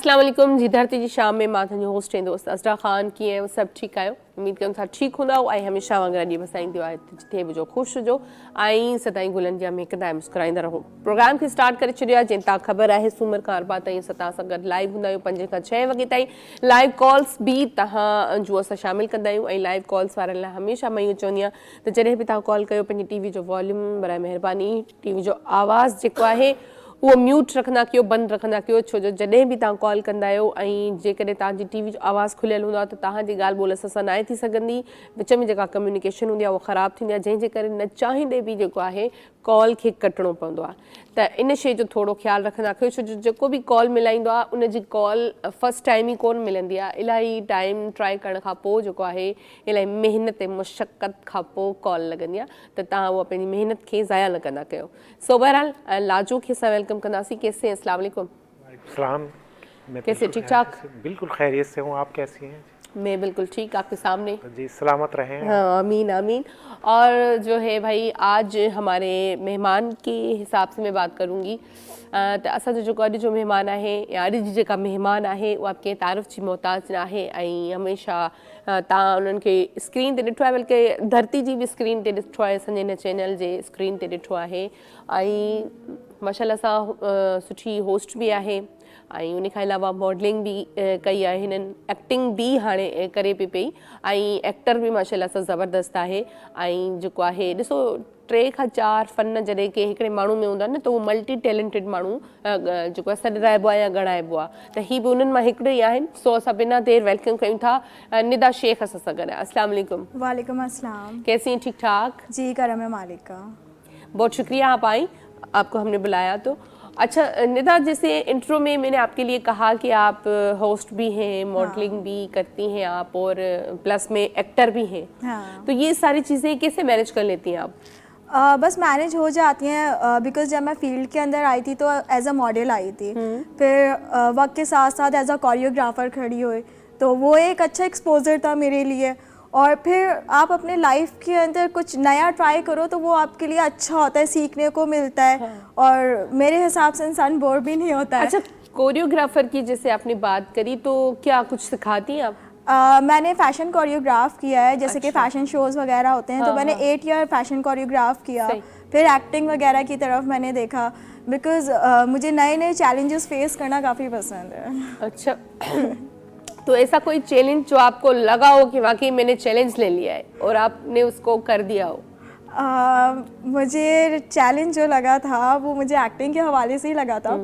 अस्सलाम वालेकुम जी। धरती जी शाम में मां तव्हांजो होस्ट आहिनि दोस्त असरा ख़ान। कीअं सभु ठीकु आहियो? उमेद कयूं था ठीकु हूंदा ऐं हमेशह वांगुरु अॼु बसाईंदो आहे जिथे बि जो ख़ुशि हुजो ऐं सदाईं गुलनि जा महकंदा ऐं मुस्कुराईंदा रहो। प्रोग्राम खे स्टार्ट करे छॾियो आहे। जीअं तव्हां ख़बर आहे सूमर खां अरबा ताईं असां तव्हां सां गॾु लाइव हूंदा आहियूं 5 खां 6 वॻे ताईं। लाइव कॉल्स बि तव्हां जो असां शामिलु कंदा आहियूं ऐं लाइव कॉल्स वारनि लाइ हमेशह मां इहो चवंदी आहियां त जॾहिं बि तव्हां कॉल कयो पंहिंजी टीवी जो वॉल्यूम बराए महिरबानी टीवी जो आवाज़ु जेको आहे उहो म्यूट रखंदा कयो, बंदि रखंदा कयो, छो जो जॾहिं बि तव्हां कॉल कंदा आहियो ऐं जेकॾहिं तव्हांजी टीवी जो आवाज़ु खुलियल हूंदो आहे त तव्हांजी ॻाल्हि ॿोल असां सां न आहे थी सघंदी। विच में जेका कम्युनिकेशन हूंदी आहे उहा ख़राबु थींदी आहे, जंहिंजे करे न चाहींदे बि जेको आहे कॉल खे कटिणो पवंदो आहे। त इन शइ जो थोरो ख़्यालु रखंदा कयो, छो जो जेको बि कॉल मिलाईंदो आहे उनजी कॉल फस्ट टाइम ई कोन मिलंदी आहे। इलाही टाइम ट्राए करण खां पोइ जेको आहे इलाही महिनत ऐं मुशक़त खां पोइ कॉल लॻंदी आहे, त तव्हां उहा पंहिंजी महिनत खे ज़ाया न कंदा कयो। सो बहरहाल लाजो खे असां वेलकम कंदासीं। कैसे हैं? अस्सलाम वालेकुम। सलाम। कैसे? ठीक ठाक? बिल्कुल खैरियत से हूँ। आप कैसी हैं? मैं बिल्कुल ठीक, आपके सामने। जी सलामत रहें। हाँ, आमीन आमीन। और जो है भाई आज हमारे मेहमान के हिसाब से मैं बात करूँगी तो असांजो जेको अॼु जो मेहमान आहे या अॼु जी जेका मेहमान आहे उहा कंहिं तारीफ़ जी मोहताज न आहे ऐं हमेशह तव्हां उन्हनि खे स्क्रीन ते ॾिठो आहे, बल्कि धरती जी बि स्क्रीन ते ॾिठो आहे, असांजे हिन चैनल जे स्क्रीन ते ॾिठो आहे ऐं माशाल्लाह सां सुठी होस्ट बि आहे ऐं उन खां अलावा मॉडलिंग बि कई आहे हिननि, एक्टिंग बि हाणे करे पई ऐं एक्टर बि माशाल्लाह सां ज़बरदस्त आहे ऐं जेको आहे ॾिसो 3 खां 4 फ़न जॾहिं के हिकिड़े माण्हू में हूंदा न त उहो मल्टी टैलेंटेड माण्हू जेको आहे सॾाइबो आहे या ॻणाइबो आहे, त हीअ बि उन्हनि मां हिकिड़े ई आहिनि। सो असां बिना देर वेलकम कयूं था निदा शेख असां सां गॾु। अस्सलाम वालेकुम। वालेकुम अस्सलाम। कैसी हैं? ठीक ठाक जी, करम है मालिक का। बहुत शुक्रिया आप आई, आपको हमने बुलाया। तो अच्छा निदा, जैसे इंट्रो में मैंने आपके लिए कहा कि आप होस्ट भी हैं, मॉडलिंग भी करती हैं आप और प्लस में एक्टर भी हैं। हाँ। तो ये सारी चीज़ें कैसे मैनेज कर लेती हैं आप? बस मैनेज हो जाती हैं बिकॉज जब मैं फील्ड के अंदर आई थी तो एज अ मॉडल आई थी, फिर वक्त के साथ साथ एज अ कोरियोग्राफर खड़ी हुई, तो वो एक अच्छा एक्सपोजर था मेरे लिए। और फिर आप अपने लाइफ के अंदर कुछ नया ट्राई करो तो वो आपके लिए अच्छा होता है, सीखने को मिलता है। हाँ। और मेरे हिसाब से इंसान बोर भी नहीं होता है। अच्छा, कोरियोग्राफर की जैसे आपने बात करी तो क्या कुछ सिखाती हैं आप? मैंने फ़ैशन कोरियोग्राफ किया है, जैसे कि फ़ैशन शोज़ वगैरह होते हैं। हाँ, तो मैंने 8 ईयर फ़ैशन कोरियोग्राफ किया, फिर एक्टिंग वगैरह की तरफ मैंने देखा बिकॉज़ मुझे नए नए चैलेंजेस फेस करना काफ़ी पसंद है। अच्छा तो ऐसा कोई चैलेंज जो आपको लगा हो कि वाकई मैंने चैलेंज ले लिया है और आपने उसको कर दिया हो? मुझे चैलेंज जो लगा था वो मुझे एक्टिंग के हवाले से ही लगा था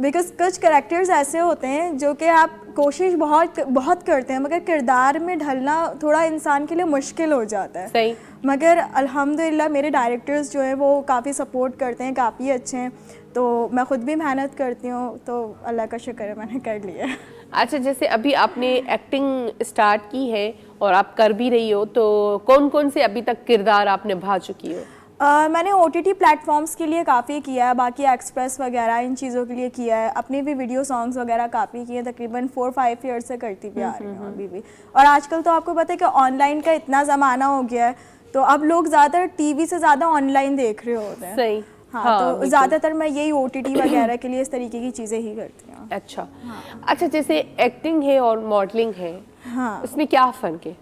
बिकॉज कुछ कैरेक्टर्स ऐसे होते हैं जो कि आप कोशिश बहुत करते हैं मगर किरदार में ढलना थोड़ा इंसान के लिए मुश्किल हो जाता है। सही। मगर अल्हम्दुलिल्लाह मेरे डायरेक्टर्स जो हैं वो काफ़ी सपोर्ट करते हैं, काफ़ी अच्छे हैं, तो मैं ख़ुद भी मेहनत करती हूँ, तो अल्लाह का शुक्र है मैंने कर लिया। अच्छा, जैसे अभी आपने एक्टिंग स्टार्ट की है और आप कर भी रही हो, तो कौन कौन से अभी तक किरदार आप निभा चुकी हो? मैंने OTT प्लेटफॉर्म्स के लिए काफ़ी किया है, बाकी एक्सप्रेस वगैरह इन चीज़ों के लिए किया है, अपने भी वीडियो सॉन्ग्स वगैरह काफ़ी किए, तकरीबन 4-5 ईयर्स से करती भी आ रही हूँ अभी भी। और आजकल तो आपको पता है कि ऑनलाइन का इतना ज़माना हो गया है, तो अब लोग ज़्यादातर टीवी से ज़्यादा ऑनलाइन देख रहे होते हैं। सही। हाँ, तो ज़्यादातर मैं यही OTT वगैरह के लिए इस तरीके की चीज़ें ही करती हूँ। अच्छा। हाँ। अच्छा, जैसे एक्टिंग है और मॉडलिंग है, हाँ, उसमें क्या फ़र्क है?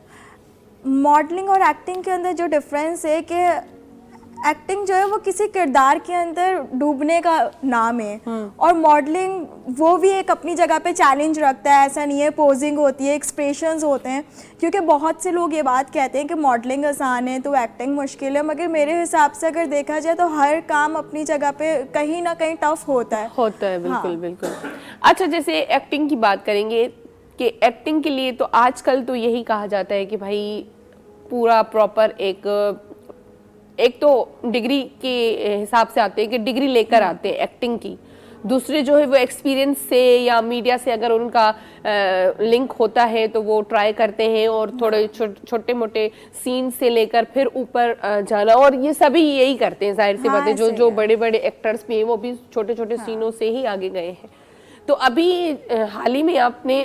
मॉडलिंग और एक्टिंग के अंदर जो डिफरेंस है कि एक्टिंग जो है वो किसी किरदार के अंदर डूबने का नाम है, और मॉडलिंग वो भी एक अपनी जगह पे चैलेंज रखता है। ऐसा नहीं है, पोजिंग होती है, एक्सप्रेशंस होते हैं, क्योंकि बहुत से लोग ये बात कहते हैं कि मॉडलिंग आसान है तो एक्टिंग मुश्किल है, मगर मेरे हिसाब से अगर देखा जाए तो हर काम अपनी जगह पे कहीं ना कहीं टफ होता है। बिल्कुल। हाँ। बिल्कुल। अच्छा, जैसे एक्टिंग की बात करेंगे कि एक्टिंग के लिए तो आजकल तो यही कहा जाता है कि भाई पूरा प्रॉपर एक तो डिग्री के हिसाब से आते हैं कि डिग्री लेकर आते हैं एक्टिंग की, दूसरे जो है वो एक्सपीरियंस से या मीडिया से अगर उनका लिंक होता है तो वो ट्राई करते हैं और थोड़े छोटे मोटे सीन से लेकर फिर ऊपर जाना, और ये सभी यही करते हैं, जाहिर सी बात है। जो बड़े बड़े एक्टर्स भी हैं वो भी छोटे छोटे सीनों से ही आगे गए हैं। तो अभी हाल ही में आपने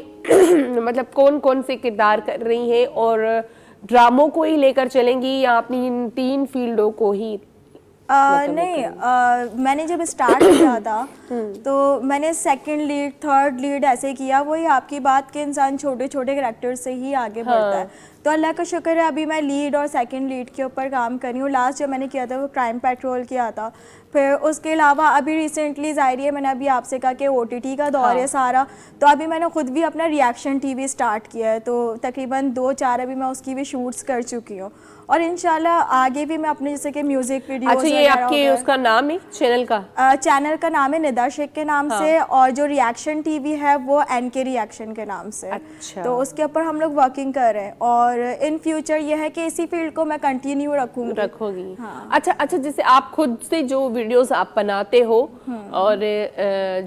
मतलब कौन कौन से किरदार कर रही हैं, और ड्रामों को ही लेकर चलेंगी या अपनी इन 3 फील्डों को ही नहीं, मैंने जब स्टार्ट किया था तो मैंने सेकंड लीड, थर्ड लीड ऐसे किया। वही आपकी बात के इंसान छोटे छोटे कैरेक्टर से ही आगे बढ़ता है। तो अल्लाह का शुक्र है अभी मैं लीड और सेकंड लीड के ऊपर काम कर रही हूँ। लास्ट जो मैंने किया था वो क्राइम पेट्रोल किया था। फिर उसके अलावा अभी रिसेंटली ज़ाहिर है मैंने अभी आपसे कहा कि OTT का दौर है सारा, तो अभी मैंने खुद भी अपना रिएक्शन TV स्टार्ट किया है। तो तकरीबन 2-4 अभी मैं उसकी भी शूट्स कर चुकी हूँ और इंशाल्लाह आगे भी मैं अपने जैसे कि म्यूजिक वीडियो। अच्छा, ये आपके उसका नाम है चैनल का? चैनल का नाम है निदा शेख के नाम से, और जो रिएक्शन TV है वो NK रिएक्शन के नाम से। अच्छा। तो उसके ऊपर हम लोग वर्किंग कर रहे हैं और इन फ्यूचर ये है कि इसी फील्ड को मैं कंटिन्यू रखोगी। हाँ। अच्छा, जैसे आप खुद से जो वीडियोस आप बनाते हो और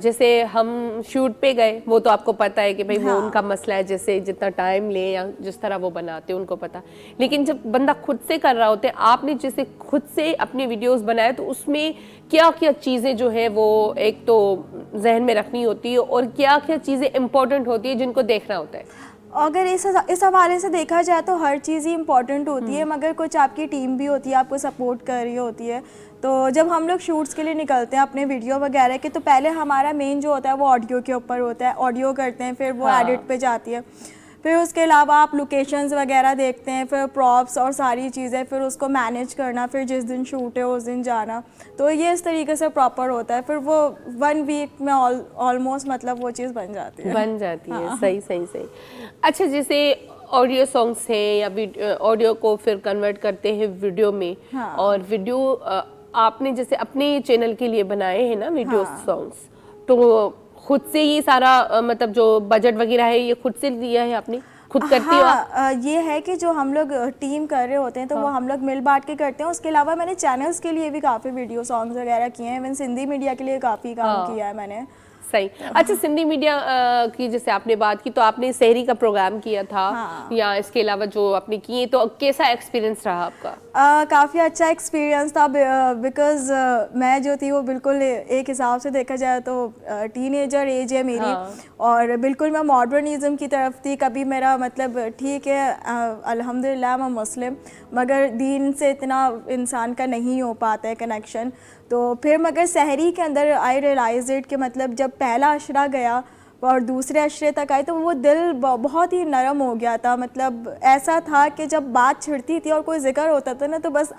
जैसे हम शूट पे गए, वो तो आपको पता है कि भाई वो उनका मसला है, जैसे जितना टाइम ले या जिस तरह वो बनाते हैं उनको पता। लेकिन जब बंदा खुद से कर रहा होता है, आपने जैसे खुद से अपने वीडियोस बनाए, तो उसमें क्या क्या चीज़ें जो है वो एक तो जहन में रखनी होती है और क्या क्या चीज़ें इंपॉर्टेंट होती है जिनको देखना होता है? अगर इस हवाले से देखा जाए तो हर चीज़ ही इम्पॉर्टेंट होती है, मगर कुछ आपकी टीम भी होती है, आपको सपोर्ट कर रही होती है। तो जब हम लोग शूट्स के लिए निकलते हैं अपने वीडियो वगैरह के, तो पहले हमारा मेन जो होता है वो ऑडियो के ऊपर होता है। ऑडियो करते हैं, फिर वो एडिट पे जाती है। फिर उसके अलावा आप लोकेशंस वगैरह देखते हैं, फिर प्रॉप्स और सारी चीज़ें, फिर उसको मैनेज करना, फिर जिस दिन शूट है उस दिन जाना। तो ये इस तरीके से प्रॉपर होता है। फिर वो 1 वीक में ऑलमोस्ट मतलब वो चीज़ बन जाती है। हाँ। सही। अच्छा, जैसे ऑडियो सॉन्ग्स हैं या ऑडियो को फिर कन्वर्ट करते हैं वीडियो में। हाँ। और वीडियो आपने जैसे अपने चैनल के लिए बनाए हैं ना वीडियो सॉन्ग्स, तो खुद से ये सारा मतलब जो बजट वगैरह है ये खुद से दिया है आपने? खुद करती हो आप? ये है कि जो हम लोग टीम कर रहे होते हैं तो वो हम लोग मिल बांट के करते हैं। उसके अलावा मैंने चैनल्स के लिए भी काफ़ी वीडियो सॉन्ग्स वगैरह किए हैं। इवन सिंधी मीडिया के लिए काफ़ी काम किया है मैंने। सही। अच्छा, सिंधी मीडिया की जैसे आपने बात की, तो आपने सहरी का प्रोग्राम किया था। हाँ। या इसके अलावा जो आपने किए, तो कैसा एक्सपीरियंस रहा आपका? काफ़ी अच्छा एक्सपीरियंस था बिकॉज़ मैं जो थी वो बिल्कुल एक हिसाब से देखा जाए तो टीनेजर एज है मेरी। हाँ। और बिल्कुल मैं मॉडर्निज़म की तरफ थी। कभी मेरा मतलब ठीक है अल्हम्दुलिल्लाह मैं मुस्लिम, मगर दीन से इतना इंसान का नहीं हो पाता है कनेक्शन। तो फिर मगर सहरी के अंदर आई रियलाइज इट कि मतलब जब पहला अशरा गया और दूसरे अशरे तक आई तो वो दिल बहुत ही नरम हो गया था। मतलब ऐसा था कि जब बात छिड़ती थी और कोई जिक्र होता था ना, तो बस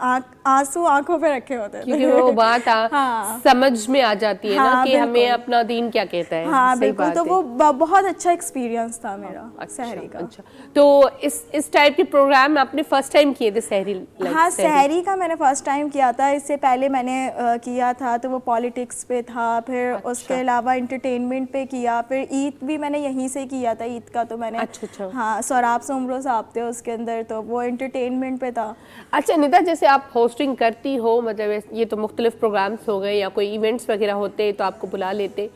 आंसू आंखों पे रखे होते थे, क्योंकि वो बात हाँ। समझ में आ जाती है। हाँ, ना कि हमें अपना दीन क्या कहता है। हाँ बिल्कुल। तो वो बहुत अच्छा एक्सपीरियंस था मेरा। अच्छा, सहरी का। अच्छा, तो इस टाइप के प्रोग्राम आपने फर्स्ट टाइम किए थे सहरी? हाँ, सहरी का मैंने फर्स्ट टाइम किया था। इससे पहले मैंने किया था तो वो पॉलिटिक्स पे था, फिर उसके अलावा इंटरटेनमेंट पे किया, फिर ईद भी मैंने यहीं से किया था। ईद का तो मैंने अच्छा। हाँ, सौराब सोमरो साहब थे उसके अंदर, तो वो एंटरटेनमेंट पे था। अच्छा निदा, जैसे आप होस्टिंग करती हो, मतलब ये तो मुख्तलिफ प्रोग्राम्स हो गए या कोई इवेंट्स वगैरह होते तो आपको बुला लेते,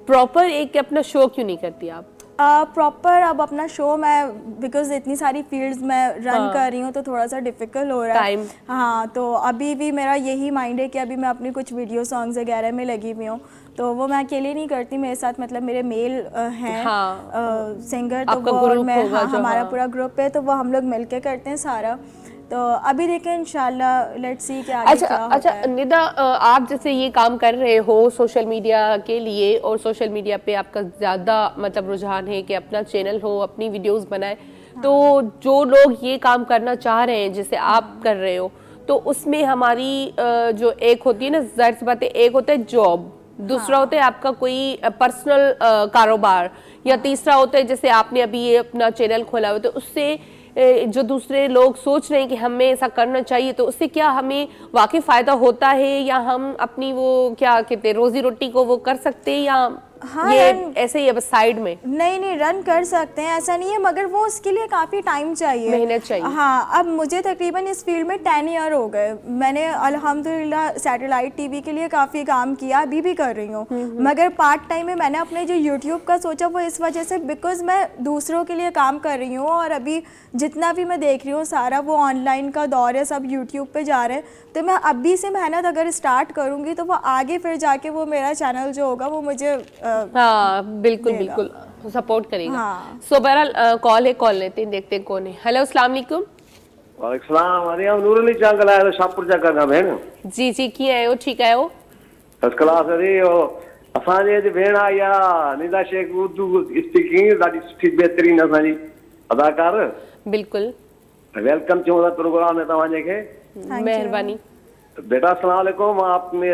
प्रॉपर एक अपना शो क्यों नहीं करती आप? प्रॉपर अब अपना शो मैं बिकॉज इतनी सारी फील्ड्स में रन कर रही हूँ तो थोड़ा सा डिफ़िकल्ट हो रहा है। हाँ, तो अभी भी मेरा यही माइंड है कि अभी मैं अपनी कुछ वीडियो सॉन्ग्स वगैरह में लगी हुई हूँ, तो वो मैं अकेले नहीं करती, मेरे साथ मतलब मेरे मेल हैं सिंगर, तो वो और मैं हमारा पूरा ग्रुप है, तो वो हम लोग मिल के करते हैं सारा। तो अभी देखें इंशाल्लाह, लेट्स सी क्या आगे क्या होता है। निदा, आप जैसे ये काम कर रहे हो सोशल मीडिया के लिए, और सोशल मीडिया पे आपका ज़्यादा मतलब रुझान है कि अपना चैनल हो, अपनी वीडियोस बनाए। हाँ। तो जो लोग ये काम करना चाह रहे हैं जैसे आप कर रहे हो, तो उसमें हमारी जो एक होती है ना, जाहिर सी बात है, एक होता है जॉब, दूसरा होता है आपका कोई पर्सनल कारोबार, या तीसरा होता है जैसे आपने अभी ये अपना चैनल खोला हुआ, तो उससे जो दूसरे लोग सोच रहे हैं कि हमें ऐसा करना चाहिए, तो उससे क्या हमें वाकई फ़ायदा होता है, या हम अपनी वो क्या कहते हैं रोज़ी रोटी को वो कर सकते हैं, या हाँ, ये ऐसे ही है बस साइड में? नहीं, रन कर सकते हैं, ऐसा नहीं है, मगर वो उसके लिए काफ़ी टाइम चाहिए, मेहनत चाहिए। हाँ, अब मुझे तकरीबन इस फील्ड में 10 ईयर हो गए। मैंने अल्हम्दुलिल्लाह सैटेलाइट TV के लिए काफ़ी काम किया, अभी भी कर रही हूँ, मगर पार्ट टाइम में मैंने अपने जो यूट्यूब का सोचा वो इस वजह से बिकॉज मैं दूसरों के लिए काम कर रही हूँ, और अभी जितना भी मैं देख रही हूँ सारा वो ऑनलाइन का दौर है, सब यूट्यूब पे जा रहे हैं, तो मैं अभी से मेहनत अगर स्टार्ट करूँगी तो वो आगे फिर जाके वो मेरा चैनल जो होगा वो मुझे हाँ बिल्कुल सपोर्ट करेगा। हाँ। सो बहरहाल कॉल लेते हैं, देखते हैं कौन है। हेलो, अस्सलाम वालेकुम। वालेकुम सलाम। अरे हम नूर अली चांग ॻाल्हायां थो शाहपुर जा का भेण। जी जी, कीअं आहियो? ठीकु आहियो? First class. अरे असांजे हिते भेण आई आहे निदा शेख, उर्दू स्पीकिंग ॾाढी सुठी बहितरीन असांजी अदाकार। बिल्कुलु। वेलकम चऊं था प्रोग्राम में तव्हांजे खे। मेहरबानी। बेटा अस्सलाम वालेकुम। आप में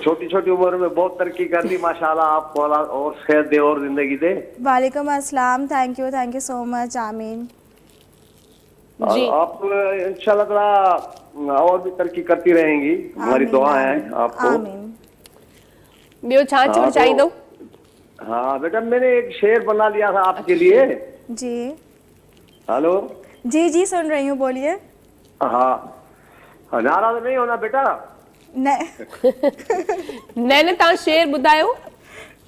छोटी छोटी उम्र में बहुत तरक्की कर ली माशाल्लाह। आपको अल्लाह और खैर दे और जिंदगी दे। वालेकुम अस्सलाम। Thank you so much. आमीन। जी। आप इंशाल्लाह ताला और भी तरक्की करती रहेंगी, हमारी दुआ है आपको। आमीन। ॿियो छा चवणु चाहींदो? हाँ बेटा, मैंने एक शेर बना लिया था आपके लिए। जी हेलो। जी जी, सुन रही हूँ, बोलिए। हाँ, नाराज नहीं होना बेटा। न तव्हां शेर ॿुधायो।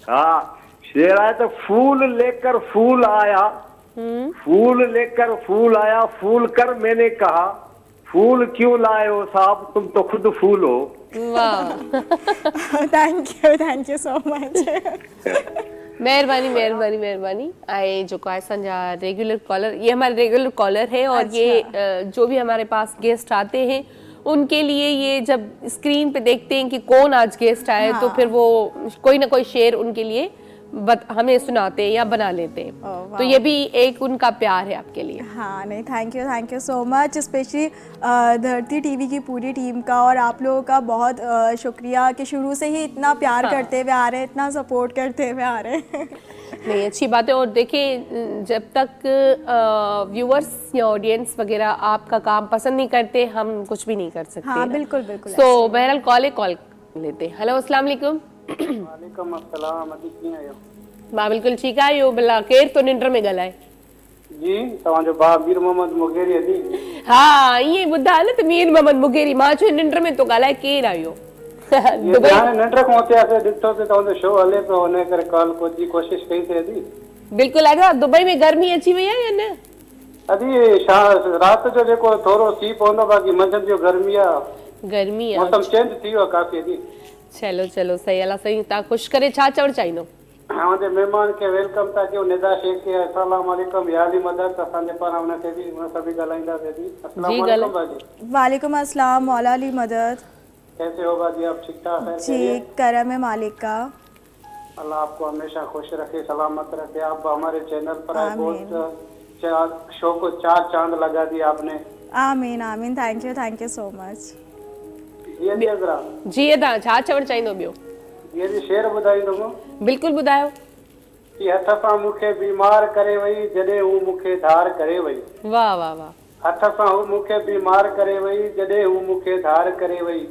हाँ, शेर आया तो फूल लेकर फूल आया, फूल लेकर फूल आया, फूल कर मैंने कहा, फूल क्यों लाए हो साहब, तुम तो खुद फूल हो। वाह, थैंक यू सो मच। मेहरबानी मेहरबानी मेहरबानी। ऐं जेको आहे असांजा रेगुलर कॉलर, ये हमारे रेगुलर कॉलर है और ये जो भी हमारे पास गेस्ट आते हैं उनके लिए ये जब स्क्रीन पे देखते हैं कि कौन आज गेस्ट आए, तो फिर वो कोई ना कोई शेर उनके लिए हमें सुनाते हैं या बना लेते हैं। तो ये भी एक उनका प्यार है आपके लिए। हाँ नहीं, thank you so much. Specially धरती टीवी की पूरी टीम का और आप लोगों का बहुत शुक्रिया कि शुरू से ही इतना प्यार करते हुए आ रहे हैं, इतना सपोर्ट करते हुए आ रहे हैं। नहीं, अच्छी बात है। और देखिए, जब तक व्यूअर्स या ऑडियंस वगैरह आपका काम पसंद नहीं करते, हम कुछ भी नहीं कर सकते। हाँ बिल्कुल बिल्कुल। सो बहरहाल कॉल लेते हैं। हेलो, अस्सलाम वालेकुम। वालेकुम अस्सलाम। अदी कीअं आहियो? मां बिल्कुलु ठीकु आहियो। भला केरु तो निंड में ॻाल्हाए? जी, तव्हांजो भाउ मीर मोहम्मद मुगेरी अदी। हाँ, ईअं ॿुधा न त मीर मोहम्मद मुगेरी। मां चयो निंड में तो ॻाल्हाए, केरु आहियो? दुबई हाणे निंड खां उथियासीं, ॾिठो त तव्हांजो शो हले पियो, हुन करे कॉल जी कोशिशि कई थे अदी। बिल्कुलु। अदा दुबई में गर्मी अची वई आहे या न? अदी राति जो जेको थोरो सीउ पवंदो, बाक़ी मंझंदि जो गर्मी आहे, मौसम चेंज थी वियो काफ़ी अदी। चलो चलो, सही अला सही। तव्हां ख़ुशि करे छा चवणु चाहींदो? मुंहिंजे महिमान खे वेलकम था कयूं, निदा शेख खे अस्सलाम वालेकुम, याली मदद असांजे पारां हुनखे बि हुन सां बि ॻाल्हाईंदासीं अदी। अस्सलाम वालेकुम बाजी। वालेकुम अस्सलाम, मौला अली मदद। कैसे हो बाजी, आप ठीक ठाक हैं? जी, करम है मालिक का। अल्लाह आपको हमेशा खुश रखे, सलामत रखे। आप हमारे चैनल पर आए, बहुत शो को चार चांद लगा दिया आपने। आमीन आमीन। Thank you so much. जी अदा, छा चवणु चाहींदो ॿियो? ये शेर ॿुधाईंदुमि। बिल्कुलु ॿुधायो। कि हथ सां मूंखे बीमार करे वई, जॾहिं हू मूंखे धार करे वई। वाह वाह वाह। हथ सां हू मूंखे बीमार करे वई, जॾहिं हू मूंखे धार करे वई।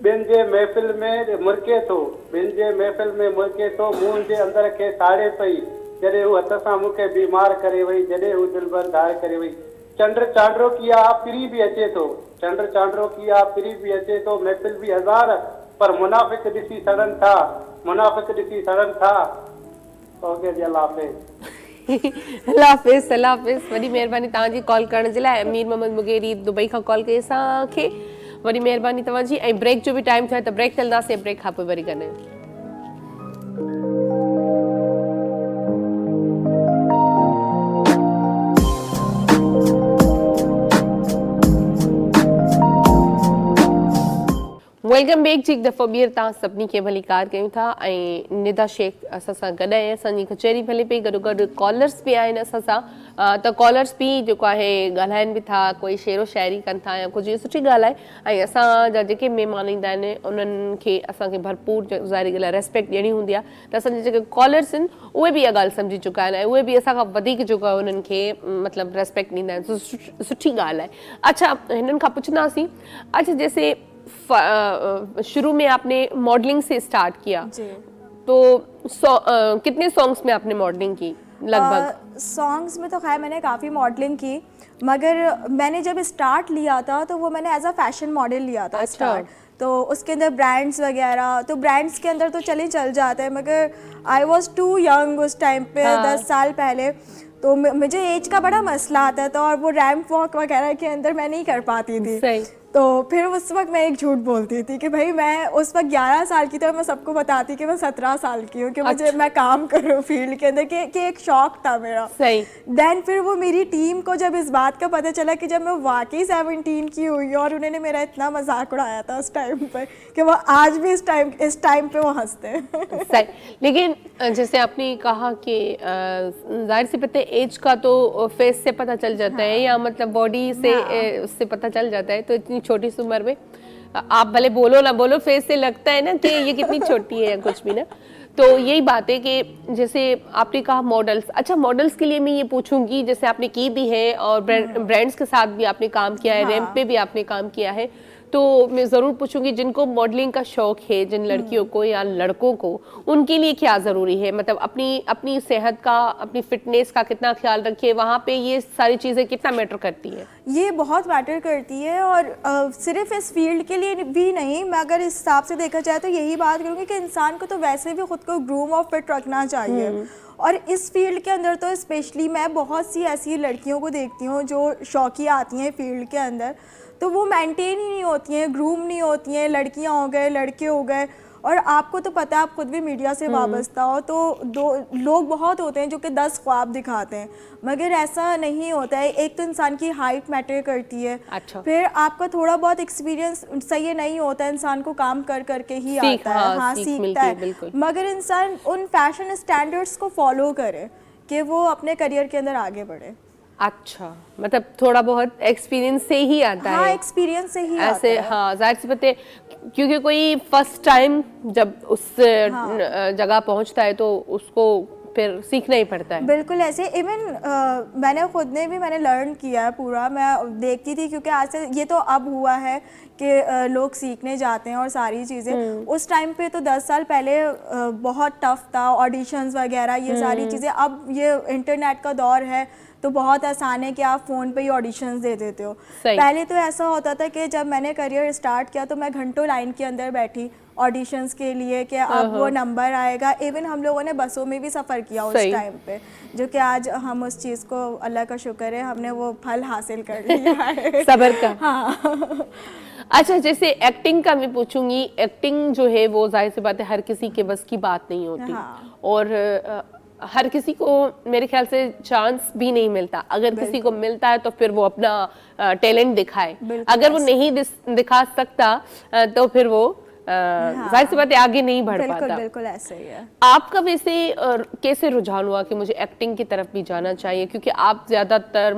ॿियनि जे महफ़िल में मुर्के थो, ॿियनि जे महफ़िल में मुर्के थो, मुंहुं जे अंदर खे साड़े पई, जॾहिं हू हथ सां मूंखे बीमार करे वई, जॾहिं हू दिलबर धार करे वई। चंड चांडरो किया पिरी भी अचे थो, चंड चांडरो किया पिरी भी अचे थो, महफ़िल भी हज़ार, पर मुनाफ़िक ॾिसी सड़नि था, मुनाफ़िक ॾिसी सड़नि था। ओके जी, अल्लाह हाफ़िज़। अल्लाह हाफ़िज़, अल्लाह हाफ़िज़। वॾी महिरबानी तव्हांजी कॉल करण जे लाइ। मीर मोहम्मद मुगेरी दुबई खां कॉल कई असांखे। वॾी महिरबानी तव्हांजी। ऐं ब्रेक जो बि टाइम थियो आहे, त ब्रेक हलंदासीं। ब्रेक खां पोइ वरी ॻाल्हायूं। वेलकम बैक जी। हिकु दफ़ो ॿीहर तव्हां सभिनी खे भली कार कयूं था। ऐं निदा शेख असां सां गॾु आहे, असांजी कचहरी हले पई, गॾोगॾु कॉलर्स बि आहिनि असां सां। त कॉलर्स बि जेको आहे ॻाल्हाइनि बि था, कोई शेरो शाइरी कनि था या कुझु, इहा सुठी ॻाल्हि आहे। ऐं असांजा जेके महिमान ईंदा आहिनि उन्हनि खे असांखे भरपूर ज़ाहिरी ॻाल्हि आहे रेस्पेक्ट ॾियणी हूंदी आहे। त असांजे जेके कॉलर्स आहिनि उहे बि इहा ॻाल्हि सम्झी चुका आहिनि ऐं उहे बि असां खां वधीक जेको आहे उन्हनि खे मतिलबु रेस्पेक्ट ॾींदा आहिनि। सुठी ॻाल्हि आहे। अच्छा, हिननि खां पुछंदासीं, अच्छा जैसे शुरू में आपने मॉडलिंग से स्टार्ट किया, तो कितने सॉन्ग्स में आपने मॉडलिंग की लगभग? सॉन्ग्स में तो खैर मैंने काफ़ी मॉडलिंग की, मगर मैंने जब स्टार्ट लिया था तो वो मैंने एज अ फैशन मॉडल लिया था। स्टार्ट तो उसके अंदर ब्रांड्स वगैरह, तो ब्रांड्स के अंदर तो चल जाते हैं, मगर आई वॉज टू यंग उस टाइम पे। 10 साल पहले तो मुझे एज का बड़ा मसला आता था और वो रैंप वॉक वगैरह के अंदर मैं नहीं कर पाती थी। तो फिर उस वक्त मैं एक झूठ बोलती थी कि भाई मैं उस वक्त 11 साल की थी और मैं सबको बताती कि मैं 17 साल की हूँ, कि मुझे मैं काम कर रही हूँ फील्ड के अंदर, कि एक शौक था मेरा। सही। देन फिर वो मेरी टीम को जब इस बात का पता चला कि जब मैं वाकई 17 की हुई और उन्होंने मेरा इतना मजाक उड़ाया था उस टाइम पर कि वो आज भी इस टाइम पे वो हंसते हैं। सही। लेकिन जैसे आपने कहा कि जाहिर सी बात है एज का तो फेस से पता चल जाता है, या मतलब बॉडी से उससे पता चल जाता है। तो इतनी छोटी सी उम्र में आप भले बोलो ना बोलो, फेस से लगता है ना कि ये कितनी छोटी है या कुछ भी ना। तो यही बात है कि जैसे आपने कहा मॉडल्स, अच्छा मॉडल्स के लिए मैं ये पूछूंगी, जैसे आपने की भी है और ब्रांड्स के साथ भी आपने काम किया है, रैंप पे भी आपने काम किया है, तो मैं ज़रूर पूछूंगी जिनको मॉडलिंग का शौक है, जिन लड़कियों को या लड़कों को, उनके लिए क्या ज़रूरी है? मतलब अपनी सेहत का, अपनी फिटनेस का कितना ख्याल रखिए, वहाँ पे ये सारी चीज़ें कितना मैटर करती हैं? ये बहुत मैटर करती है, और सिर्फ इस फील्ड के लिए भी नहीं, मैं अगर इस हिसाब से देखा जाए तो यही बात करूँगी कि इंसान को तो वैसे भी खुद को ग्रूम और फिट रखना चाहिए। और इस फील्ड के अंदर तो स्पेशली मैं बहुत सी ऐसी लड़कियों को देखती हूँ जो शौकिया आती हैं फील्ड के अंदर, तो वो मेंटेन ही नहीं होती हैं, ग्रूम नहीं होती हैं, लड़कियाँ हो गए, लड़के हो गए। और आपको तो पता है, आप खुद भी मीडिया से वाबस्ता हो, तो लोग बहुत होते हैं जो कि 10 ख्वाब दिखाते हैं, मगर ऐसा नहीं होता है। एक तो इंसान की हाइट मैटर करती है, अच्छा। फिर आपका थोड़ा बहुत एक्सपीरियंस सही नहीं होता है, इंसान को काम कर करके ही आता है, हाँ सीखता है, मगर इंसान उन फैशन स्टैंडर्ड्स को फॉलो करे कि वो अपने करियर के अंदर आगे बढ़े। अच्छा, मतलब थोड़ा बहुत एक्सपीरियंस से ही आता है। हाँ, एक्सपीरियंस से ही ऐसे आता है। हाँ, जाहिर सी बात है, क्योंकि कोई फर्स्ट टाइम जब उस जगह पहुंचता है तो उसको फिर सीखना ही पड़ता है। बिल्कुल ऐसे। इवन मैंने लर्न किया है पूरा, मैं देखती थी, क्योंकि आज से ये तो अब हुआ है कि लोग सीखने जाते हैं और सारी चीज़ें। उस टाइम पे तो 10 साल पहले बहुत टफ था, ऑडिशंस वगैरह ये सारी चीज़ें। अब ये इंटरनेट का दौर है तो बहुत आसान है कि आप फ़ोन पे ही ऑडिशंस दे देते हो। पहले तो ऐसा होता था कि जब मैंने करियर स्टार्ट किया तो मैं घंटों लाइन के अंदर बैठी ऑडिशंस के लिए कि अब वो नंबर आएगा। इवन हम लोगों ने बसों में भी सफ़र किया उस टाइम पे, जो कि आज हम उस चीज़ को, अल्लाह का शुक्र है, हमने वो फल हासिल कर लिया है सब्र का। हाँ। अच्छा, जैसे एक्टिंग का मैं पूछूंगी, एक्टिंग जो है वो जाहिर सी बात है हर किसी के बस की बात नहीं होती। और हर किसी को मेरे ख्याल से चांस भी नहीं मिलता। अगर किसी को मिलता है तो फिर वो अपना टैलेंट दिखाए, अगर वो नहीं दिखा सकता तो फिर वो जाहिर सी बात है आगे नहीं बढ़ पाता। बिल्कुल ऐसे ही है। आपका वैसे कैसे रुझान हुआ कि मुझे एक्टिंग की तरफ भी जाना चाहिए? क्योंकि आप ज़्यादातर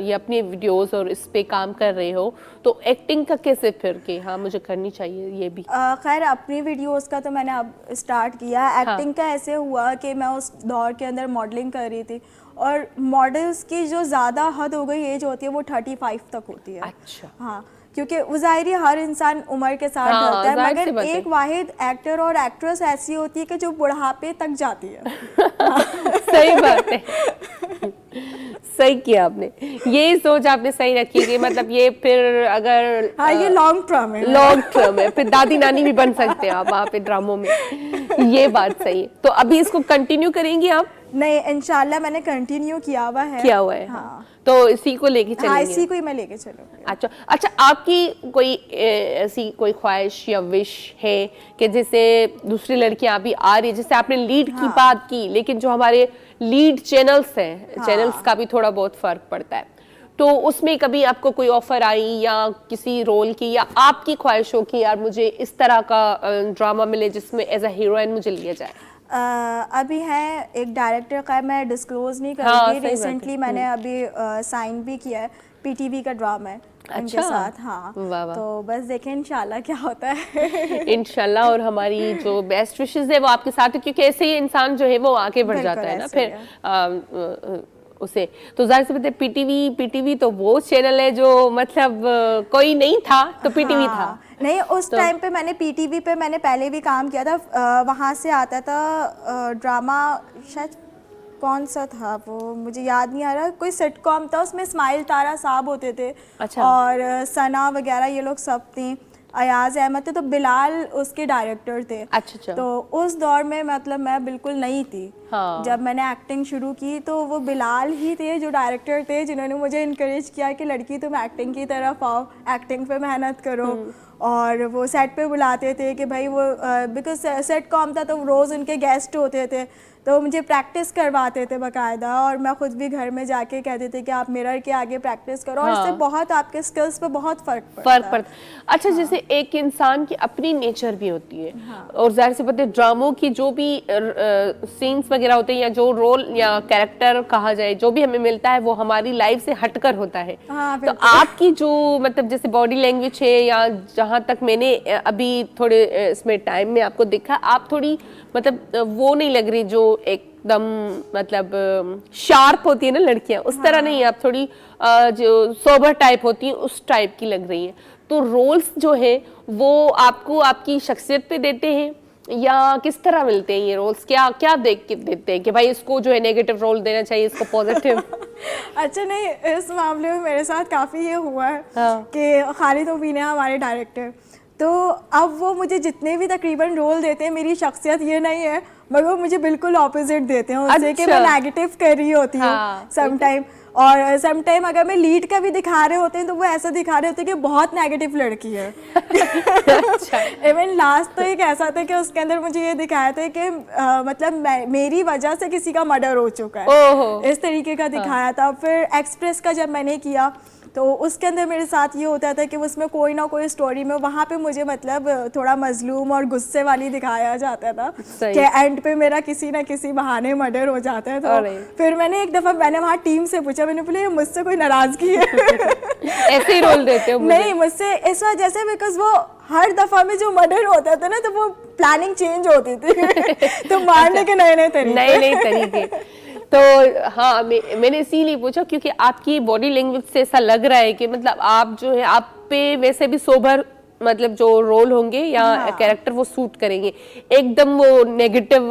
ये अपने वीडियोस और इस पे काम कर रहे हो, तो एक्टिंग का कैसे फिर के हाँ मुझे करनी चाहिए ये भी? खैर, अपनी वीडियोस का तो मैंने अब स्टार्ट किया। एक्टिंग का ऐसे हुआ कि मैं उस दौर के अंदर मॉडलिंग कर रही थी, और मॉडल्स की जो ज़्यादा हद हो गई एज होती है वो 35 तक होती है। अच्छा। हाँ, क्योंकि वो ज़ाहिर है हर इंसान उम्र के साथ ढलता है, मगर एक वाहिद एक्टर और एक्ट्रेस ऐसी होती है कि जो बुढ़ापे तक जाती है। सही बात है। सही किया आपने, ये सोच आपने सही रखी कि मतलब ये फिर अगर हाँ, ये लॉन्ग टर्म है, फिर दादी नानी भी बन सकते हैं आप वहाँ पे ड्रामों में। ये बात सही है। तो अभी इसको कंटिन्यू करेंगी आप? नहीं, इंशाल्लाह मैंने कंटिन्यू किया हुआ है। हाँ। तो इसी को लेके चलेंगे? हाँ, इसी को ही मैं लेके चलूंगी। अच्छा, आपकी कोई ऐसी कोई ख्वाहिश या विश है कि जैसे दूसरी लड़कियां अभी आ रही है, जैसे आपने लीड की बात की, लेकिन जो हमारे लीड चैनल्स हैं, चैनल्स का भी थोड़ा बहुत फर्क पड़ता है, तो उसमें कभी आपको कोई ऑफर आई या किसी रोल की, या आपकी ख्वाहिश हो कि यार मुझे इस तरह का ड्रामा मिले जिसमें एज अ हीरोइन मुझे लिया जाए? अभी है एक डायरेक्टर का, मैं डिस्क्लोज नहीं करूँगी। रिसेंटली मैंने अभी साइन भी किया है, पीटीवी का ड्रामा है उनके साथ। हाँ, तो बस देखें इंशाल्लाह क्या होता है। इंशाल्लाह, और हमारी जो बेस्ट विशेस है वो आपके साथ है, क्योंकि ऐसे ही इंसान जो है वो आगे बढ़ जाता है ना फिर उसे। तो जाहिर सी बात है पीटीवी तो वो चैनल है जो मतलब कोई नहीं था तो पीटीवी था। नहीं, उस टाइम पे मैंने पीटीवी पे मैंने पहले भी काम किया था। वहाँ से आता था ड्रामा, शायद कौन सा था वो मुझे याद नहीं आ रहा, कोई सिटकॉम था, उसमें स्माइल तारा साहब होते थे। अच्छा। और सना वगैरह ये लोग सब थी। अयाज अहमद थे, तो बिलाल उसके डायरेक्टर थे। अच्छा। तो उस दौर में मतलब मैं बिल्कुल नई थी। हाँ। जब मैंने एक्टिंग शुरू की तो वो बिलाल ही थे जो डायरेक्टर थे, जिन्होंने मुझे इनकरेज किया कि लड़की तुम एक्टिंग की तरफ आओ, एक्टिंग पे मेहनत करो। और वो सेट पे बुलाते थे कि भाई वो बिकॉज सेट कॉम था तो रोज़ उनके गेस्ट होते थे, तो मुझे प्रैक्टिस करवाते थे बाकायदा, और मैं खुद भी घर में जाके कहते थे कि आप मिरर के आगे प्रैक्टिस करो। और इससे बहुत आपके स्किल्स पे बहुत फर्क पड़ता। अच्छा, जैसे एक इंसान की अपनी नेचर भी होती है, और जाहिर सी बात है ड्रामों की जो भी सीन्स वगैरह होते हैं या जो रोल या कैरेक्टर कहा जाए जो भी हमें मिलता है वो हमारी लाइफ से हटकर होता है। तो आपकी जो मतलब जैसे बॉडी लैंग्वेज है, या जहाँ तक मैंने अभी थोड़े इसमें टाइम में आपको देखा, आप थोड़ी मतलब वो नहीं लग रही जो एकदम मतलब शार्प होती है ना लड़कियां, उस तरह नहीं, आप थोड़ी जो सोबर टाइप होती है उस टाइप की लग रही है। तो रोल्स जो है वो आपको आपकी शख्सियत पे देते हैं या किस तरह मिलते हैं ये रोल्स? क्या क्या देख के देते हैं कि भाई इसको जो है नेगेटिव रोल देना चाहिए, इसको पॉजिटिव? अच्छा नहीं, इस मामले में मेरे साथ काफ़ी ये हुआ है कि खालिद मुबीन है हमारे डायरेक्टर, तो अब वो मुझे जितने भी तकरीबन रोल देते हैं, मेरी शख्सियत ये नहीं है, मगर वो मुझे बिल्कुल ऑपोजिट देते हैं उससे। कि मैं नेगेटिव कर रही होती हूँ सम टाइम, और सम टाइम अगर मैं लीड का भी दिखा रहे होते हैं तो वो ऐसा दिखा रहे होते हैं कि बहुत नेगेटिव लड़की है। इवन लास्ट तो एक ऐसा था कि उसके अंदर मुझे ये दिखाया था कि मतलब मेरी वजह से किसी का मर्डर हो चुका है, इस तरीके का दिखाया था। फिर एक्सप्रेस का जब मैंने किया तो उसके अंदर मेरे साथ ये होता था कि उसमें कोई ना कोई स्टोरी में वहाँ पे मुझे मतलब थोड़ा मजलूम और गुस्से वाली दिखाया जाता था कि एंड पे मेरा किसी ना किसी बहाने मर्डर हो जाता है। तो फिर मैंने एक दफ़ा मैंने वहाँ टीम से पूछा, मैंने बोला मुझसे कोई नाराज़गी है? ऐसे ही रोल देते हो? नहीं, मुझसे इस वजह से बिकॉज वो हर दफ़ा में जो मर्डर होता था ना तो वो प्लानिंग चेंज होती थी तो मारने के नए तरीके। तो हाँ, मैंने इसीलिए पूछा क्योंकि आपकी बॉडी लैंग्वेज से ऐसा लग रहा है कि मतलब आप जो है आप पे वैसे भी सोबर मतलब जो रोल होंगे या कैरेक्टर वो सूट करेंगे, एकदम वो नेगेटिव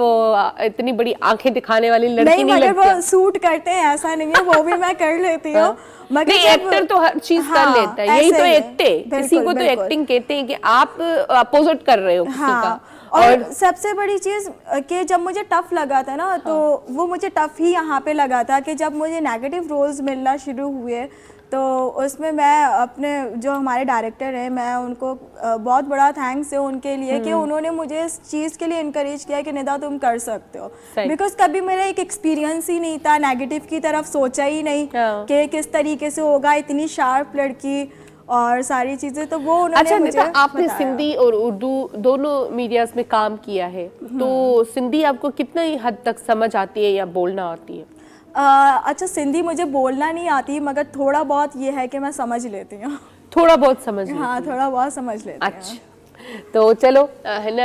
इतनी बड़ी आंखें दिखाने वाली लड़की नहीं लगती। वो सूट करते हैं ऐसा नहीं है, वो भी मैं कर लेती हूँ। मगर एक्टर तो हर चीज कर लेता है, यही तो एक्टिंग, इसी को तो एक्टिंग कहते हैं कि आप अपोजिट कर रहे हो किसी का। और सबसे बड़ी चीज़ कि जब मुझे टफ लगा था ना तो वो मुझे टफ ही यहाँ पे लगा था कि जब मुझे नेगेटिव रोल्स मिलना शुरू हुए तो उसमें मैं अपने जो हमारे डायरेक्टर हैं मैं उनको बहुत बड़ा थैंक्स है उनके लिए कि उन्होंने मुझे इस चीज़ के लिए इनकरेज किया कि निदा तुम कर सकते हो। बिकॉज कभी मेरा एक एक्सपीरियंस ही नहीं था, नेगेटिव की तरफ सोचा ही नहीं कि किस तरीके से होगा, इतनी शार्प लड़की और सारी चीजें, तो वो उन्होंने अच्छा, मुझे आपने सिंधी और उर्दू दोनों मीडियाज में काम किया है, तो सिंधी आपको कितनी हद तक समझ आती है या बोलना आती है? अच्छा, सिंधी मुझे बोलना नहीं आती मगर थोड़ा बहुत ये है कि मैं समझ लेती हूँ। थोड़ा बहुत समझ? हाँ, थोड़ा बहुत समझ लेती हूँ। अच्छा, तो चलो हिन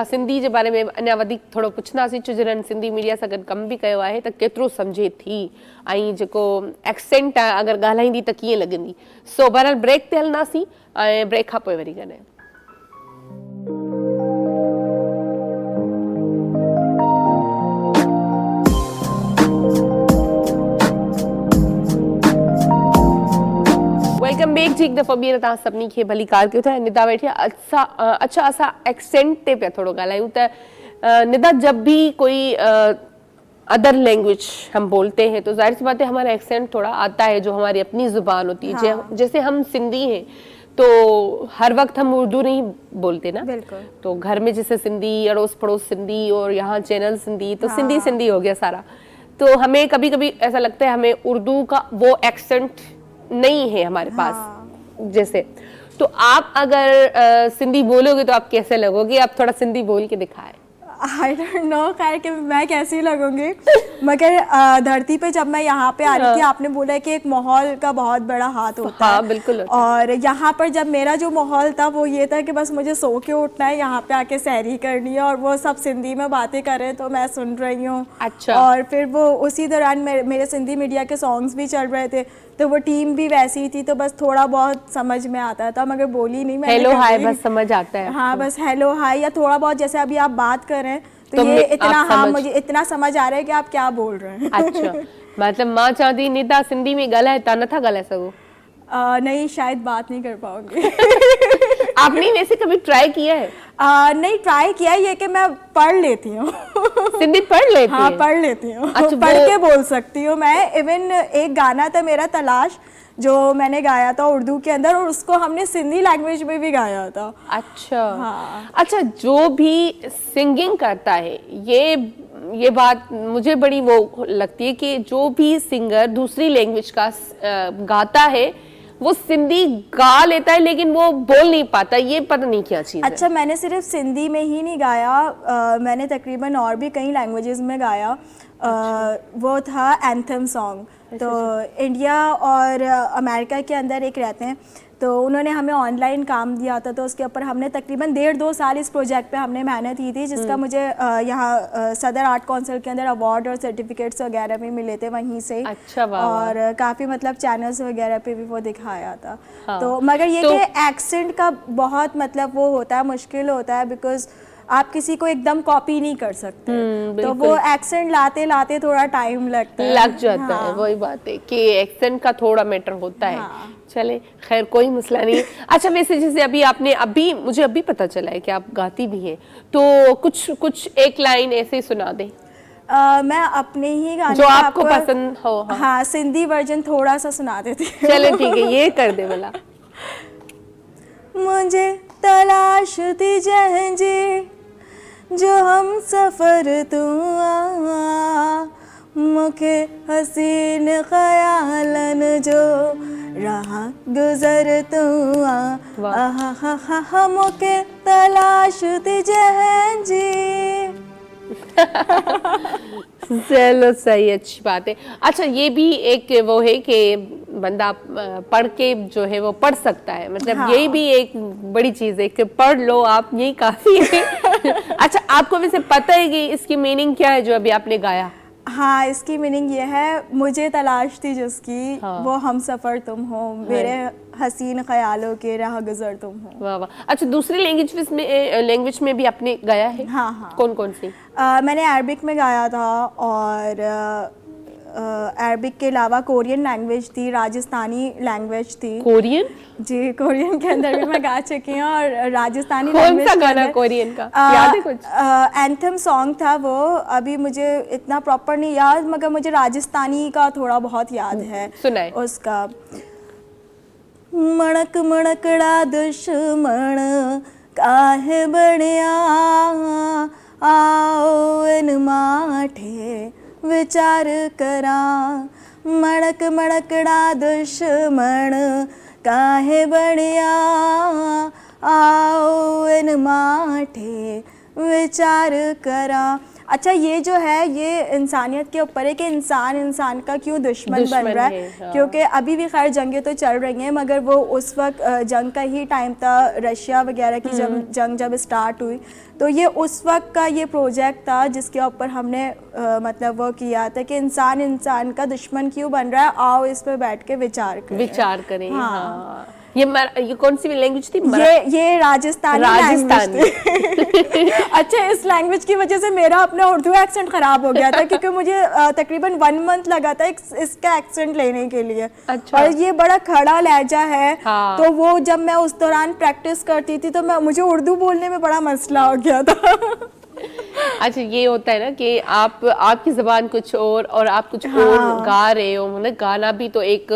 सिंधी जे बारे में अञा वधीक थोड़ो पुछंदासीं, छो जिन्हनि सिंधी मीडिया सां गॾु कमु बि कयो आहे त केतिरो सम्झे थी ऐं जेको एक्सेंट आहे अगरि ॻाल्हाईंदी त कीअं लॻंदी। सो बहरहाल ब्रेक ते हलंदासीं ऐं ब्रेक खां पोइ वरी ॻाल्हायूं। वेलकम बैक जी, एक दफ़ा ॿीहर तव्हां सभिनी खे भली कार कयो था। निदा वेठी आहे। अच्छा असां एक्सेंट ते पिया थोड़ो ॻाल्हायूं त निदा, जब भी कोई अदर लैंग्वेज हम बोलते हैं तो जाहिर सी बात है हमारा एक्सेंट थोड़ा आता है, जो हमारी अपनी ज़ुबान होती है। जैसे हम सिंधी हैं तो हर वक्त हम उर्दू नहीं बोलते ना, तो घर में जैसे सिंधी, अड़ोस पड़ोस सिंधी और यहाँ चैनल सिंधी, तो सिंधी सिंधी हो गया सारा। तो हमें कभी कभी ऐसा लगता है हमें उर्दू का वो एक्सेंट नहीं है हमारे पास जैसे। तो आप अगर सिंधी बोलोगे तो आप कैसे लगोगे? आप थोड़ा सिंधी बोल के दिखाएं। आई डोंट नो खैर कि मैं कैसी लगूंगी, मगर धरती पे जब मैं यहाँ पे आ रही थी, आपने बोला कि एक माहौल का बहुत बड़ा हाथ होता है। बिल्कुल। और यहाँ पर जब मेरा जो माहौल था वो ये था कि बस मुझे सो के उठना है, यहाँ पे आके सहरी करनी है, और वो सब सिंधी में बातें कर रहे हैं तो मैं सुन रही हूँ। अच्छा। और फिर वो उसी दौरान मेरे सिंधी मीडिया के सॉन्ग्स भी चल रहे थे, तो वो टीम भी वैसी थी, तो बस थोड़ा बहुत समझ में आता था मगर बोली नहीं। हेलो हाय बस समझ आता है। हाँ, बस हेलो हाय या थोड़ा बहुत, जैसे अभी आप बात कर रहे हैं तो ये इतना, हाँ मुझे इतना समझ आ रहा है कि आप क्या बोल रहे हैं। अच्छा, मतलब मां चाहती निदा सिंधी में ॻाल्हाए, तव्हां नथा ॻाल्हाए सघो? नहीं, शायद बात नहीं कर पाओगे। आपने वैसे कभी ट्राई किया है? नहीं ट्राई किया, ये कि मैं पढ़ लेती हूँ। सिंधी पढ़ लेती हाँ हैं? पढ़ लेती हूँ। अच्छा, पढ़ वो- के बोल सकती हूँ मैं। इवन एक गाना था मेरा तलाश, जो मैंने गाया था उर्दू के अंदर, और उसको हमने सिंधी लैंग्वेज में भी गाया था। अच्छा। हाँ। अच्छा, जो भी सिंगिंग करता है, ये बात मुझे बड़ी वो लगती है कि जो भी सिंगर दूसरी लैंग्वेज का गाता है वो सिंधी गा लेता है लेकिन वो बोल नहीं पाता, ये पता नहीं क्या चीज़ है। अच्छा, मैंने सिर्फ सिंधी में ही नहीं गाया, मैंने तकरीबन और भी कई लैंग्वेजेस में गाया। वो था एंथम सॉन्ग। तो इंडिया और अमेरिका के अंदर एक रहते हैं, तो उन्होंने हमें ऑनलाइन काम दिया था, तो उसके ऊपर हमने तकरीबन 1.5-2 साल इस प्रोजेक्ट पे हमने मेहनत की थी, जिसका मुझे यहाँ सदर आर्ट काउंसिल के अंदर अवार्ड और सर्टिफिकेट्स वगैरह भी मिले थे वहीं से। अच्छा, वाह, और काफ़ी मतलब चैनल्स वगैरह पे भी वो दिखाया था। हाँ। तो मगर ये तो- कि एक्सेंट का बहुत मतलब वो होता है, मुश्किल होता है, बिकॉज आप किसी को एकदम कॉपी नहीं कर सकते। तो बिल्कुल। वो एक्सेंट लाते लाते थोड़ा टाइम लगता है। लग जाता हाँ। है, वही बात है कि एक्सेंट का थोड़ा मैटर होता है। हाँ। चले, खैर कोई मसला नहीं है। अच्छा, वैसे जैसे अभी मुझे अभी पता चला है कि आप गाती भी हैं, तो कुछ एक लाइन ऐसे ही सुना दें मैं अपने ही गाने जो का आपको पसंद हो। हाँ, हाँ, सिंधी वर्जन थोड़ा सा सुना देती हूँ। चले ठीक है, ये कर दे भला। मुझे तलाश थी जहंजी जो हम सफर तू मुखे हसीन ख्यालन जो रहा गुजर तू मुखे तलाश थी जहंजी। चलो सही, अच्छी बात है। अच्छा, ये भी एक वो है कि बंदा पढ़ के जो है वो पढ़ सकता है, मतलब हाँ। यही भी एक बड़ी चीज़ है कि पढ़ लो आप, यही काफ़ी है। अच्छा, आपको वैसे पता है कि इसकी मीनिंग क्या है जो अभी आपने गाया? हाँ, इसकी मीनिंग ये है, मुझे तलाश थी जिसकी, हाँ। वो हम सफ़र तुम हो, मेरे हसीन ख्यालों के राह गुजर तुम हो। वाह वाह। अच्छा, दूसरी लैंग्वेज में भी आपने गाया है? हाँ हाँ। कौन कौन सी? मैंने अरबिक में गाया था, और अरबिक के अलावा कोरियन लैंग्वेज थी, राजस्थानी लैंग्वेज थी। कोरियन? जी, कोरियन के अंदर भी मैं गा चुकी हूँ, और राजस्थानी कौन लैंग्वेज सा के गाना अंदर- कोरियन का याद है कुछ? एंथम सॉन्ग था वो, अभी मुझे इतना प्रॉपर नहीं याद, मगर मुझे राजस्थानी का थोड़ा बहुत याद है। सुनाए। उसका मणक मणकड़ा दुश्मन काहे बणिया आओ इन माठे विचार करा। मणक मणकड़ा दुश्मन काहे बणिया आओ इन माठे विचार करा। अच्छा, ये जो है ये इंसानियत के ऊपर है कि इंसान का क्यों दुश्मन बन रहा है, हाँ। क्योंकि अभी भी खैर जंगें तो चल रही हैं, मगर वो उस वक्त जंग का ही टाइम था, रशिया वगैरह की जब स्टार्ट हुई, तो ये उस वक्त का ये प्रोजेक्ट था जिसके ऊपर हमने मतलब वो किया था कि इंसान का दुश्मन क्यों बन रहा है, आओ इस पे बैठ के विचार करें। हाँ। हाँ। ये कौन सी लैंग्वेज थी? ये राजस्थानी लैंग्वेज। अच्छा, इस लैंग्वेज की वजह से मेरा अपना उर्दू एक्सेंट खराब हो गया था, क्योंकि मुझे तकरीबन 1 मंथ लगा था इसका एक्सेंट लेने के लिए। अच्छा। और ये बड़ा खड़ा लहजा है। हाँ। तो वो जब मैं उस दौरान प्रैक्टिस करती थी तो मुझे उर्दू बोलने में बड़ा मसला हो गया था। अच्छा, ये होता है ना कि आपकी ज़बान कुछ और आप कुछ और गा रहे हो, मतलब गाना भी तो एक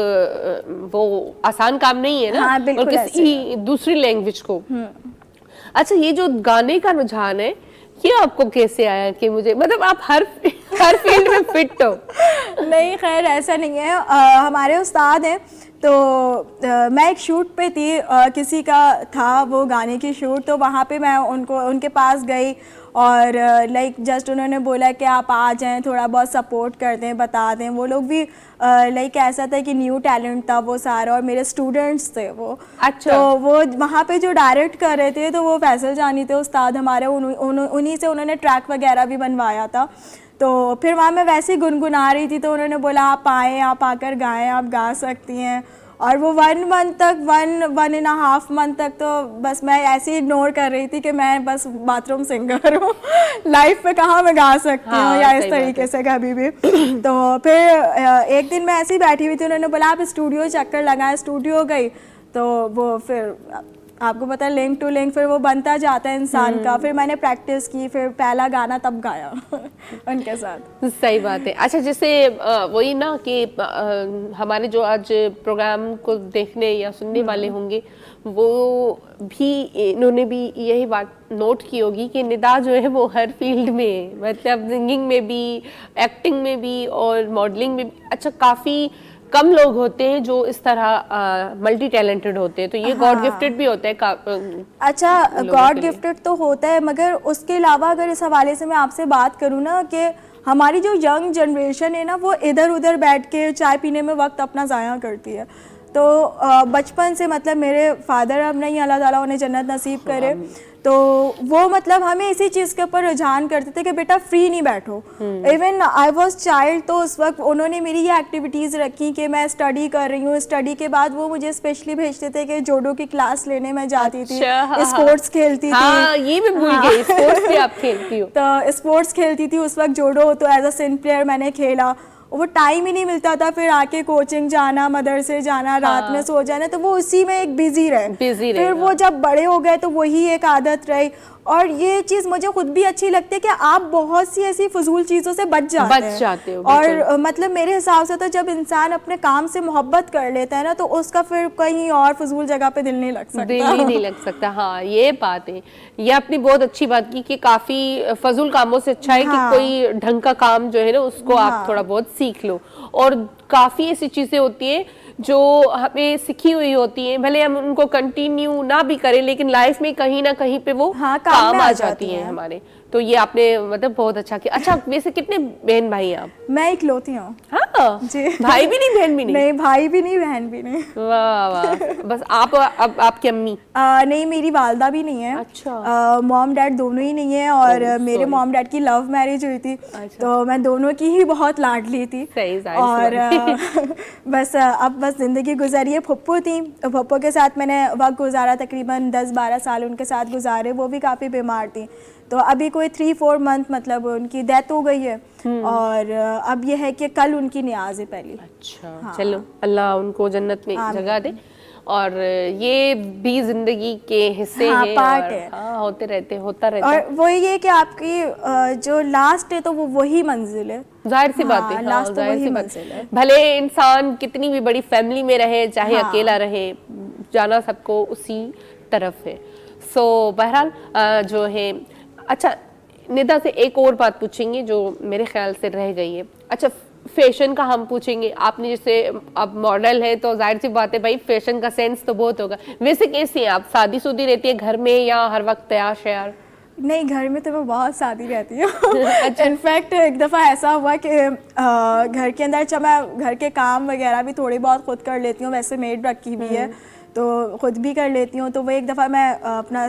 वो आसान काम नहीं है ना। हाँ, बिल्कुल और किसी दूसरी लैंग्वेज को। अच्छा, ये जो गाने का रुझान है, ये आपको कैसे आया कि मुझे, मतलब आप हर फील्ड में फिट हो? नहीं, खैर ऐसा नहीं है। हमारे उस्ताद हैं, तो मैं एक शूट पे थी, किसी का था वो गाने की शूट, तो वहाँ पे मैं उनके पास गई, और लाइक जस्ट उन्होंने बोला कि आप आ जाएं, थोड़ा बहुत सपोर्ट कर दें, बता दें। वो लोग भी लाइक ऐसा था कि न्यू टैलेंट था वो सारा, और मेरे स्टूडेंट्स थे वो। अच्छा। तो वो वहाँ पे जो डायरेक्ट कर रहे थे तो वो फैसल जानी थे उस्ताद हमारे, उन्हीं से उन्होंने ट्रैक वगैरह भी बनवाया था। तो फिर वहाँ मैं वैसे ही गुनगुना रही थी, तो उन्होंने बोला आप आएँ, आप आकर गाएं, आप गा सकती हैं। और वो 1 मंथ तक 1.5 मंथ तक तो बस मैं ऐसे ही इग्नोर कर रही थी कि मैं बस बाथरूम सिंगर हूँ, लाइफ पे कहाँ मैं गा सकती हूँ, या इस तरीके से कभी भी। तो फिर एक दिन मैं ऐसे ही बैठी हुई थी, उन्होंने बोला आप स्टूडियो चक्कर लगाएं, स्टूडियो गई, तो वो फिर आपको पता है लिंक टू लिंक फिर वो बनता जाता है इंसान का। फिर मैंने प्रैक्टिस की, फिर पहला गाना तब गाया उनके साथ। सही बात है। अच्छा, जैसे वही ना कि हमारे जो आज प्रोग्राम को देखने या सुनने वाले होंगे वो भी, इन्होंने भी यही बात नोट की होगी कि निदा जो है वो हर फील्ड में, मतलब सिंगिंग में भी, एक्टिंग में भी और मॉडलिंग में भी। अच्छा, काफ़ी कम लोग होते हैं जो इस तरह मल्टी टैलेंटेड होते हैं, तो ये गॉड गिफ्टेड भी होता है। अच्छा, गॉड गिफ्टेड तो होता है, मगर उसके अलावा अगर इस हवाले से मैं आपसे बात करूँ ना कि हमारी जो यंग जनरेशन है ना वो इधर उधर बैठ के चाय पीने में वक्त अपना ज़ाया करती है। तो बचपन से मतलब मेरे फादर अब नहीं, अल्लाह ताला उन्हें जन्नत नसीब करे, तो वो मतलब हमें इसी चीज़ के ऊपर रुझान करते थे कि बेटा फ्री नहीं बैठो। इवन आई वाज चाइल्ड, तो उस वक्त उन्होंने मेरी ये एक्टिविटीज़ रखी कि मैं स्टडी कर रही हूँ, स्टडी के बाद वो मुझे स्पेशली भेजते थे कि जोडो की क्लास लेने में जाती थी, स्पोर्ट्स खेलती थी। ये भी भूल गई, स्पोर्ट्स भी आप खेलती हो? तो स्पोर्ट्स खेलती थी उस वक्त जोडो, तो एज अ सिन प्लेयर मैंने खेला। वो टाइम ही नहीं मिलता था, फिर आके कोचिंग जाना, मदरसे जाना, रात में सो जाना, तो वो उसी में एक बिजी रहे। फिर वो जब बड़े हो गए तो वही एक आदत रही। और ये चीज़ मुझे खुद भी अच्छी लगती है कि आप बहुत सी ऐसी फजूल चीज़ों से बच जाते हो। और मतलब मेरे हिसाब से तो जब इंसान अपने काम से मोहब्बत कर लेता है ना, तो उसका फिर कहीं और फजूल जगह पे दिल नहीं लग सकता। दिल ही नहीं लग सकता। हाँ, ये बात है। ये आपने बहुत अच्छी बात की कि काफ़ी फजूल कामों से अच्छा है कि कोई ढंग का काम जो है ना उसको आप थोड़ा बहुत सीख लो। और काफ़ी ऐसी चीज़ें होती हैं जो हमें सीखी हुई होती हैं, भले हम उनको कंटिन्यू ना भी करें, लेकिन लाइफ में कहीं ना कहीं पे वो काम आ जाती हैं हमारे। तो ये आपने मतलब बहुत अच्छा किया। अच्छा, वैसे कितने बहन भाई हैं आप? मैं इकलौती हूँ। हाँ जी। भाई भी नहीं, बहन भी नहीं? नहीं, भाई भी नहीं, बहन भी नहीं। वाह वाह। बस आप, अब आपकी अम्मी? नहीं, मेरी वालदा भी नहीं है। अच्छा। मॉम डैड दोनों ही नहीं है, और मेरे मॉम डैड की लव मैरिज हुई थी। अच्छा। तो मैं दोनों की ही बहुत लाडली थी। सही, और बस अब बस जिंदगी गुजारी है। फुप्पो थी, फुप्पो के साथ मैंने वक्त गुजारा, तकरीबन 10-12 साल उनके साथ गुजारे। वो भी काफ़ी बीमार थी, तो अभी कोई 3-4 मंथ मतलब उनकी डेथ हो गई है। और अब ये है कि कल उनकी नियाज़ है पहली। अच्छा। हाँ। चलो, अल्लाह उनको जन्नत में जगह दे। और ये भी जिंदगी के हिस्से हैं, पार्ट है। हाँ, होते रहते, होता रहता। और वही है कि आपकी जो लास्ट है तो वो वही मंजिल है। जाहिर सी बात है, लास्ट तो वही मंजिल है। भले इंसान कितनी भी बड़ी फैमिली में रहे, चाहे अकेला रहे, जाना सबको उसी तरफ है। सो बहरहाल जो है। अच्छा, निदा से एक और बात पूछेंगे जो मेरे ख्याल से रह गई है। अच्छा, फैशन का हम पूछेंगे। आपने जैसे अब मॉडल है तो जाहिर सी बात है भाई, फैशन का सेंस तो बहुत होगा। वैसे कैसी हैं आप? शादी रहती है घर में या हर वक्त तैयार श्यार? नहीं, घर में तो मैं बहुत सादी रहती हूँ। अच्छा। इनफैक्ट एक दफ़ा ऐसा हुआ कि घर के अंदर, जब मैं घर के काम वगैरह भी थोड़ी बहुत खुद कर लेती हूँ, वैसे मेड रखी हुई है तो खुद भी कर लेती हूँ। तो वो एक दफ़ा मैं अपना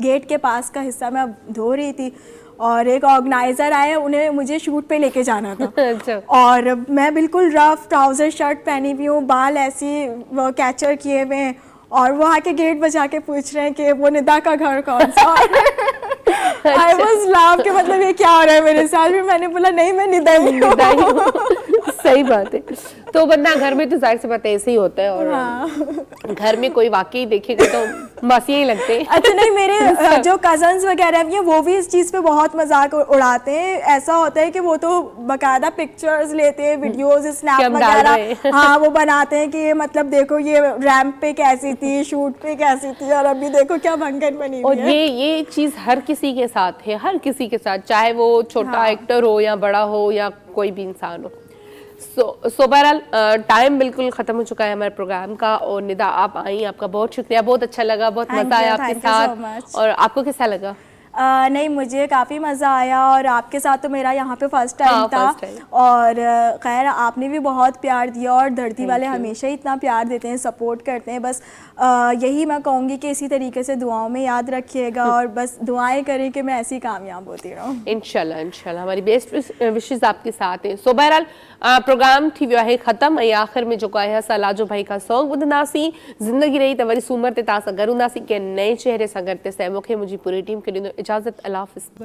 गेट के पास का हिस्सा मैं धो रही थी, और एक ऑर्गेनाइज़र आए, उन्हें मुझे शूट पे लेके जाना था। अच्छा। और मैं बिल्कुल रफ ट्राउज़र शर्ट पहनी हुई हूँ, बाल ऐसी वो कैचर किए हुए हैं, और वो आके गेट बजा के पूछ रहे हैं कि वो निदा का घर कौन सा। आई वाज लाफ के मतलब ये क्या हो रहा है मेरे साथ। भी मैंने बोला नहीं, मैं निदा ही हूँ। सही बात है। तो वरना घर में तो जाहिर सी बात ऐसे ही होता है, और घर में कोई वाकई देखेगा तो मासियाँ ही लगते हैं। अच्छा, नहीं, मेरे जो कजन्स वगैरह भी हैं वो भी इस चीज़ पे बहुत मजाक उड़ाते हैं। ऐसा होता है कि वो तो बाकायदा पिक्चर्स लेते हैं, वीडियोस, स्नैप वगैरह, हाँ, वो बनाते हैं कि मतलब देखो ये रैंप पे कैसी थी, शूट पे कैसी थी, और अभी देखो क्या भंगन बनी हुई है। और ये चीज़ हर किसी के साथ है, हर किसी के साथ, चाहे वो छोटा एक्टर हो या बड़ा हो या कोई भी इंसान हो। सो बहरहाल टाइम बिल्कुल ख़त्म हो चुका है हमारे प्रोग्राम का। और निदा, आप आई, आपका बहुत शुक्रिया, बहुत अच्छा लगा, बहुत मज़ा आया आपके साथ। और आपको कैसा लगा? नहीं, मुझे काफ़ी मज़ा आया, और आपके साथ तो मेरा यहाँ पे फर्स्ट टाइम था। और खैर आपने भी बहुत प्यार दिया, और धरती वाले हमेशा ही इतना प्यार देते हैं, सपोर्ट करते हैं। बस यही मैं कहूँगी कि इसी तरीके से दुआओं में याद रखिएगा, और बस दुआएं करें कि मैं ऐसी कामयाब होती रहूँ। इंशाल्लाह, इंशाल्लाह हमारी बेस्ट विशेस आपके साथ हैं। सो बहरहाल प्रोग्राम थी वियो है ख़त्म। ऐं आख़िर में जेको आहे असां लाजो भाई का सॉन्ग ॿुधंदासीं। ज़िंदगी रही त वरी सूमर ते तव्हां सां गॾु हूंदासीं कंहिं नए चेहरे सां गॾु। तेसिताईं मूंखे मुंहिंजी पूरी टीम खे ॾींदो इजाज़त। अल्लाह हाफ़िज़।